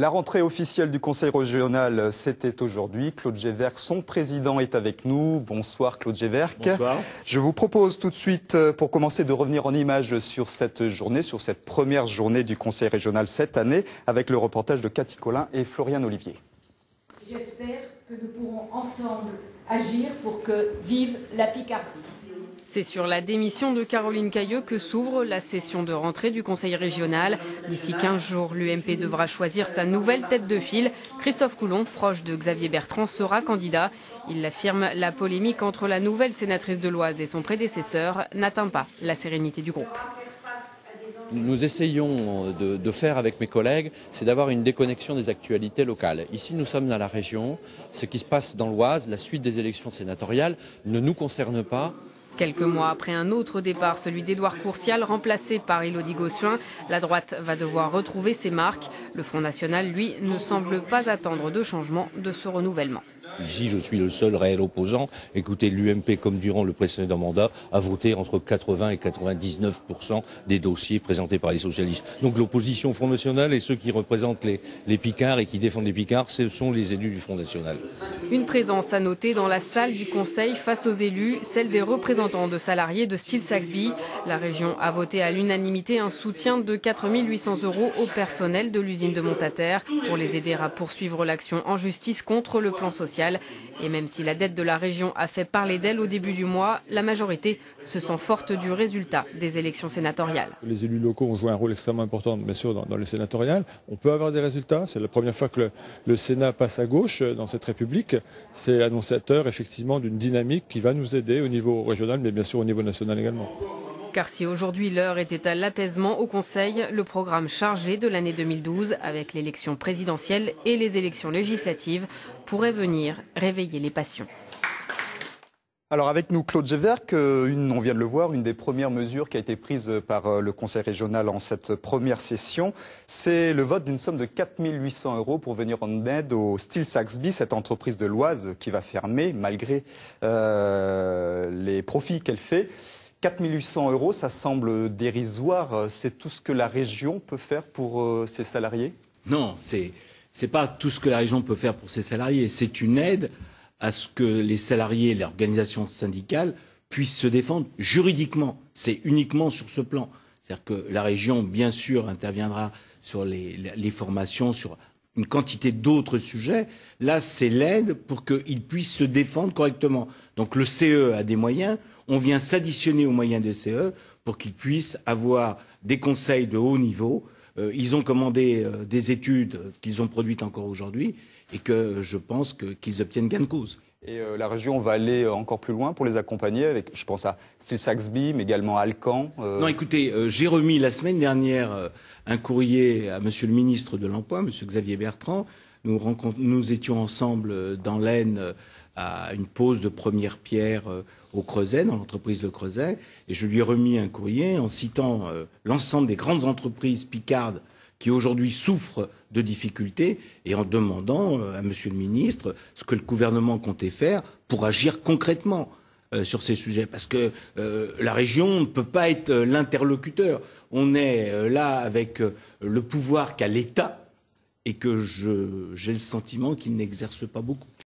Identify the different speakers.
Speaker 1: La rentrée officielle du Conseil régional, c'était aujourd'hui. Claude Géverck, son président, est avec nous. Bonsoir Claude Géverck.
Speaker 2: Bonsoir.
Speaker 1: Je vous propose tout de suite, pour commencer, de revenir en images sur cette journée, sur cette première journée du Conseil régional cette année, avec le reportage de Cathy Collin et Florian Olivier.
Speaker 3: J'espère que nous pourrons ensemble agir pour que vive la Picardie.
Speaker 4: C'est sur la démission de Caroline Cayeux que s'ouvre la session de rentrée du Conseil régional. D'ici 15 jours, l'UMP devra choisir sa nouvelle tête de file. Christophe Coulon, proche de Xavier Bertrand, sera candidat. Il l'affirme, la polémique entre la nouvelle sénatrice de l'Oise et son prédécesseur n'atteint pas la sérénité du groupe.
Speaker 2: Nous essayons de faire avec mes collègues, c'est d'avoir une déconnexion des actualités locales. Ici, nous sommes dans la région. Ce qui se passe dans l'Oise, la suite des élections sénatoriales, ne nous concerne pas.
Speaker 4: Quelques mois après un autre départ, celui d'Édouard Courtial, remplacé par Élodie Gossuin, la droite va devoir retrouver ses marques. Le Front National, lui, ne semble pas attendre de changement de ce renouvellement.
Speaker 5: Ici, je suis le seul réel opposant. Écoutez, l'UMP, comme durant le précédent mandat, a voté entre 80 et 99% des dossiers présentés par les socialistes. Donc l'opposition au Front National et ceux qui représentent les Picards et qui défendent les Picards, ce sont les élus du Front National.
Speaker 4: Une présence à noter dans la salle du Conseil face aux élus, celle des représentants de salariés de Steel Saxby. La région a voté à l'unanimité un soutien de 4 800 € au personnel de l'usine de Montataire pour les aider à poursuivre l'action en justice contre le plan social. Et même si la dette de la région a fait parler d'elle au début du mois, la majorité se sent forte du résultat des élections sénatoriales.
Speaker 6: Les élus locaux ont joué un rôle extrêmement important, bien sûr, dans les sénatoriales. On peut avoir des résultats. C'est la première fois que le Sénat passe à gauche dans cette République. C'est annonciateur, effectivement, d'une dynamique qui va nous aider au niveau régional, mais bien sûr au niveau national également.
Speaker 4: Car si aujourd'hui l'heure était à l'apaisement au Conseil, le programme chargé de l'année 2012, avec l'élection présidentielle et les élections législatives, pourrait venir réveiller les passions.
Speaker 1: Alors avec nous, Claude Géverck, on vient de le voir, une des premières mesures qui a été prise par le Conseil régional en cette première session, c'est le vote d'une somme de 4 800 € pour venir en aide au Steel Saxby, cette entreprise de l'Oise qui va fermer malgré les profits qu'elle fait. 4 800 €, ça semble dérisoire. C'est tout ce que la région peut faire pour ses salariés?
Speaker 7: Non, c'est pas tout ce que la région peut faire pour ses salariés. C'est une aide à ce que les salariés et l'organisation syndicale puissent se défendre juridiquement. C'est uniquement sur ce plan. C'est-à-dire que la région, bien sûr, interviendra sur les formations, sur une quantité d'autres sujets. Là, c'est l'aide pour qu'ils puissent se défendre correctement. Donc le CE a des moyens. On vient s'additionner aux moyens des CE pour qu'ils puissent avoir des conseils de haut niveau. Ils ont commandé des études qu'ils ont produites encore aujourd'hui et que je pense qu'ils obtiennent gain de cause.
Speaker 1: Et la région va aller encore plus loin pour les accompagner avec, je pense à Steel Saxby, mais également à Alcan.
Speaker 7: Non, écoutez, j'ai remis la semaine dernière un courrier à Monsieur le ministre de l'Emploi, Monsieur Xavier Bertrand. Nous étions ensemble dans l'Aisne à une pose de première pierre au Creuset, dans l'entreprise Le Creuset, et je lui ai remis un courrier en citant l'ensemble des grandes entreprises picardes qui aujourd'hui souffrent de difficultés et en demandant à Monsieur le ministre ce que le gouvernement comptait faire pour agir concrètement sur ces sujets. Parce que la région ne peut pas être l'interlocuteur. On est là avec le pouvoir qu'a l'État et que j'ai le sentiment qu'il n'exerce pas beaucoup.